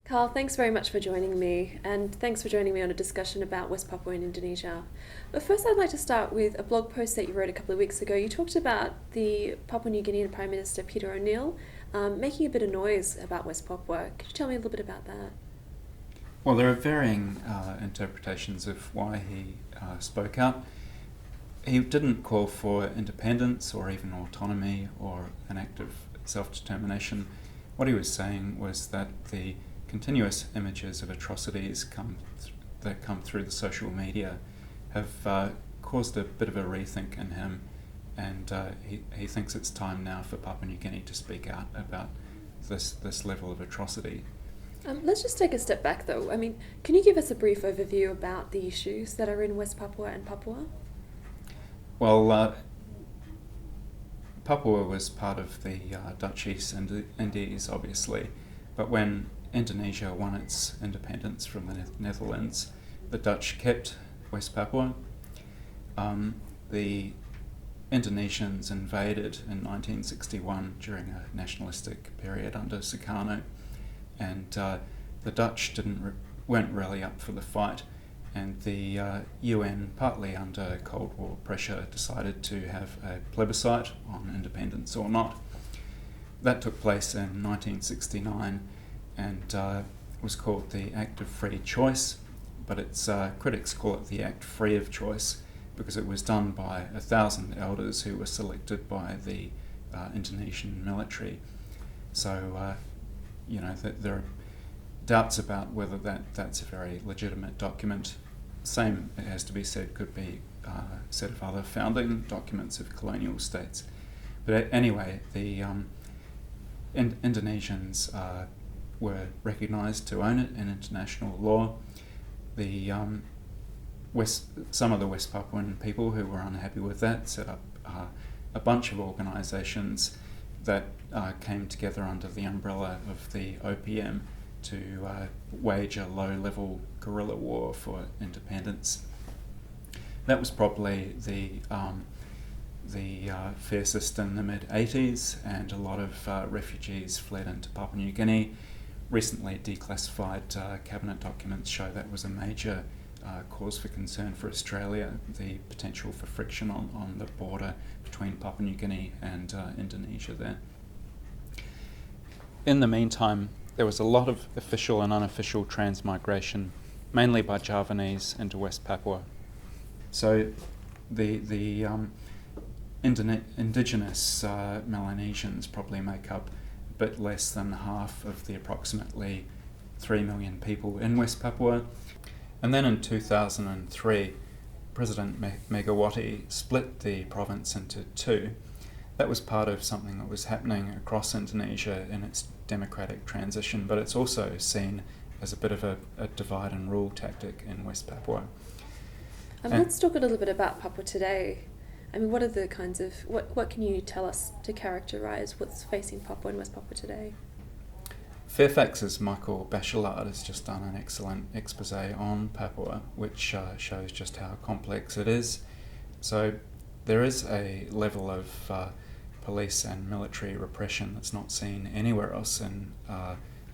Carl, thanks very much for joining me, and thanks for joining me on a discussion about West Papua in Indonesia. But first, I'd like to start with a blog post that you wrote a couple of weeks ago. You talked about the Papua New Guinean Prime Minister Peter O'Neill making a bit of noise about West Papua. Could you tell me a little bit about that? Well, there are varying interpretations of why he spoke out. He didn't call for independence or even autonomy or an act of self-determination. What he was saying was that the continuous images of atrocities that come through the social media have caused a bit of a rethink in him, and he thinks it's time now for Papua New Guinea to speak out about this level of atrocity. Let's just take a step back though. Can you give us a brief overview about the issues that are in West Papua and Papua? Well, Papua was part of the Dutch East Indies, obviously, but when Indonesia won its independence from the Netherlands, the Dutch kept West Papua. The Indonesians invaded in 1961 during a nationalistic period under Sukarno, and the Dutch weren't really up for the fight, and the UN, partly under Cold War pressure, decided to have a plebiscite on independence or not. That took place in 1969 and was called the Act of Free Choice, but its critics call it the Act Free of Choice because it was done by 1,000 elders who were selected by the Indonesian military. So, there are doubts about whether that's a very legitimate document. Same, it has to be said, could be said of other founding documents of colonial states. But anyway, the Indonesians were recognised to own it in international law. The some of the West Papuan people who were unhappy with that set up a bunch of organisations that came together under the umbrella of the OPM to wage a low-level guerrilla war for independence. That was probably the fiercest in the mid-80s, and a lot of refugees fled into Papua New Guinea. Recently declassified cabinet documents show that was a major cause for concern for Australia, the potential for friction on the border between Papua New Guinea and Indonesia there. In the meantime, there was a lot of official and unofficial transmigration, mainly by Javanese into West Papua. So the indigenous Melanesians probably make up a bit less than half of the approximately 3 million people in West Papua. And then in 2003, President Megawati split the province into two. That was part of something that was happening across Indonesia in its democratic transition, but it's also seen as a bit of a divide and rule tactic in West Papua. Let's talk a little bit about Papua today. What are the kinds of, what can you tell us to characterise what's facing Papua and West Papua today? Fairfax's Michael Bachelard has just done an excellent expose on Papua, which shows just how complex it is. So there is a level of police and military repression that's not seen anywhere else in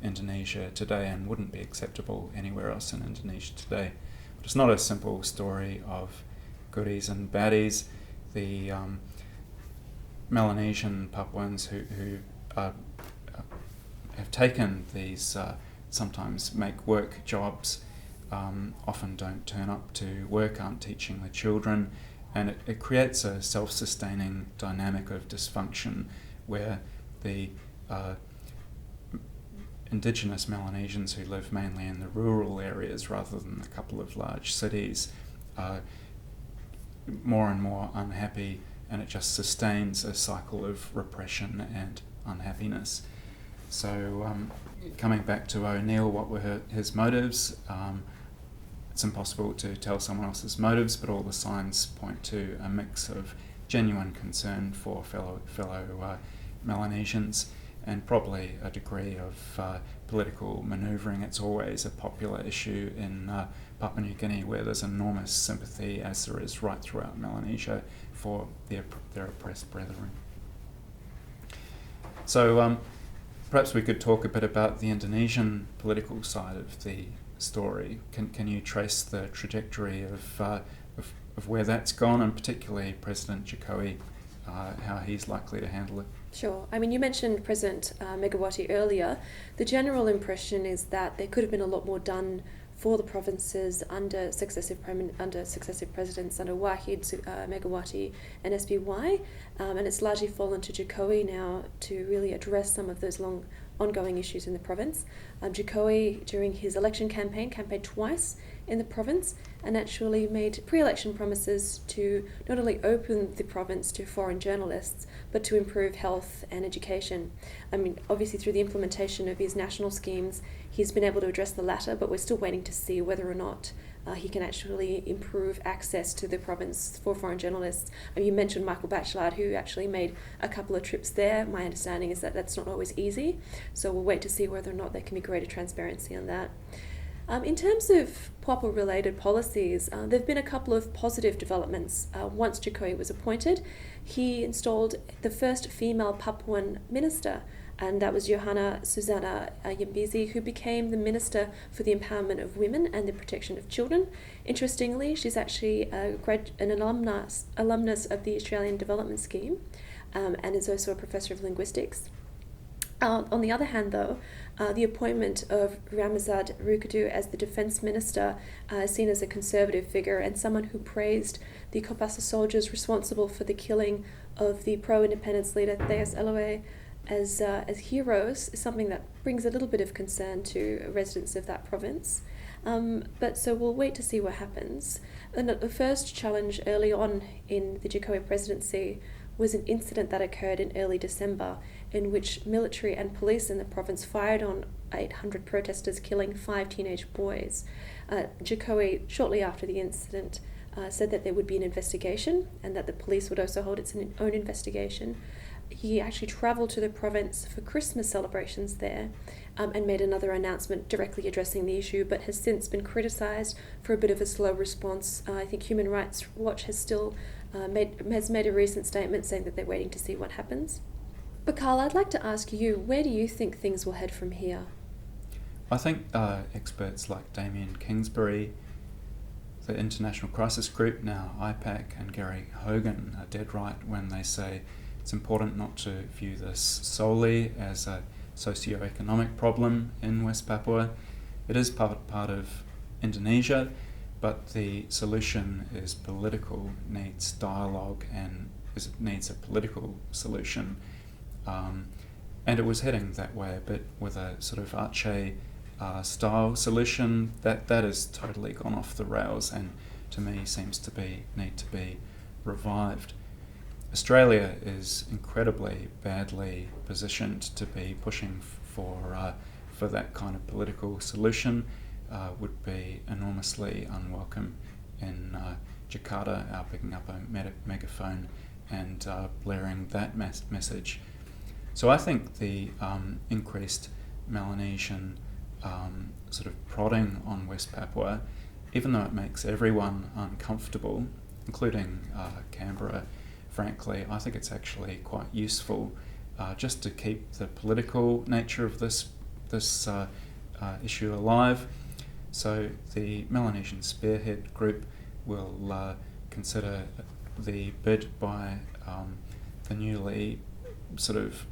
Indonesia today and wouldn't be acceptable anywhere else in Indonesia today. But it's not a simple story of goodies and baddies. The Melanesian Papuans who have taken these sometimes make work jobs, often don't turn up to work, aren't teaching the children, and it creates a self-sustaining dynamic of dysfunction where the indigenous Melanesians who live mainly in the rural areas rather than a couple of large cities are more and more unhappy, and it just sustains a cycle of repression and unhappiness. So coming back to O'Neill, what were his motives? It's impossible to tell someone else's motives, but all the signs point to a mix of genuine concern for fellow Melanesians and probably a degree of political manoeuvring. It's always a popular issue in Papua New Guinea, where there's enormous sympathy, as there is right throughout Melanesia, for their oppressed brethren. So Perhaps we could talk a bit about the Indonesian political side of the story. Can you trace the trajectory of where that's gone, and particularly President Jokowi, how he's likely to handle it? Sure. I mean, you mentioned President Megawati earlier. The general impression is that there could have been a lot more done for the provinces under successive presidents, under Wahid, Megawati, and SBY, and it's largely fallen to Jokowi now to really address some of those ongoing issues in the province. Jokowi, during his election campaigned twice in the province, and actually made pre-election promises to not only open the province to foreign journalists, but to improve health and education. I mean, obviously through the implementation of his national schemes, he's been able to address the latter, but we're still waiting to see whether or not he can actually improve access to the province for foreign journalists. You mentioned Michael Bachelard, who actually made a couple of trips there. My understanding is that that's not always easy, so we'll wait to see whether or not there can be greater transparency on that. In terms of Papua-related policies, there have been a couple of positive developments. Once Jokowi was appointed, he installed the first female Papuan minister, and that was Johanna Susanna Yambizi, who became the Minister for the Empowerment of Women and the Protection of Children. Interestingly, she's actually an alumnus of the Australian Development Scheme, and is also a Professor of Linguistics. On the other hand, though, the appointment of Ramazad Rukadu as the Defence Minister is seen as a conservative figure and someone who praised the Kopassus soldiers responsible for the killing of the pro-independence leader Theus Eloe as heroes, is something that brings a little bit of concern to residents of that province. But so we'll wait to see what happens. And the first challenge early on in the Jokowi presidency was an incident that occurred in early December, in which military and police in the province fired on 800 protesters, killing 5 teenage boys. Jokowi, shortly after the incident, said that there would be an investigation and that the police would also hold its own investigation. He actually travelled to the province for Christmas celebrations there, and made another announcement directly addressing the issue, but has since been criticised for a bit of a slow response. I think Human Rights Watch has still made a recent statement saying that they're waiting to see what happens. But Carl, I'd like to ask you, where do you think things will head from here? I think experts like Damien Kingsbury, the International Crisis Group, now IPAC, and Gary Hogan are dead right when they say it's important not to view this solely as a socio-economic problem in West Papua. It is part of Indonesia, but the solution is political, needs dialogue, and needs a political solution. And it was heading that way a bit with a sort of Aceh style solution that has totally gone off the rails, and to me seems to need to be revived. Australia is incredibly badly positioned to be pushing for that kind of political solution. Would be enormously unwelcome in Jakarta, picking up a megaphone and blaring that message. So I think the increased Melanesian sort of prodding on West Papua, even though it makes everyone uncomfortable, including Canberra, frankly, I think it's actually quite useful just to keep the political nature of this issue alive. So the Melanesian Spearhead Group will consider the bid by the newly sort of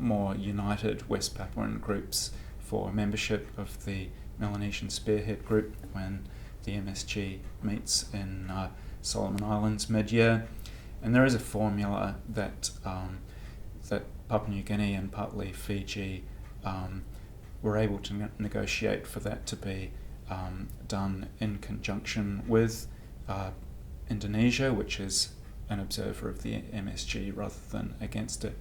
more united West Papuan groups for membership of the Melanesian Spearhead Group when the MSG meets in Solomon Islands mid-year. And there is a formula that Papua New Guinea and partly Fiji were able to negotiate for that to be done in conjunction with Indonesia, which is an observer of the MSG rather than against it.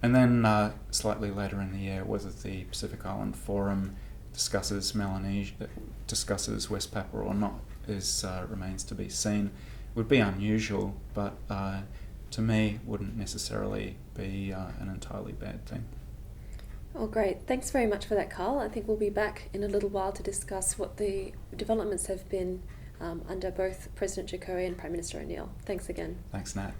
And then slightly later in the year, whether the Pacific Island Forum discusses West Papua or not remains to be seen. It would be unusual, but to me wouldn't necessarily be an entirely bad thing. Oh, great. Thanks very much for that, Carl. I think we'll be back in a little while to discuss what the developments have been under both President Jokowi and Prime Minister O'Neill. Thanks again. Thanks, Nat.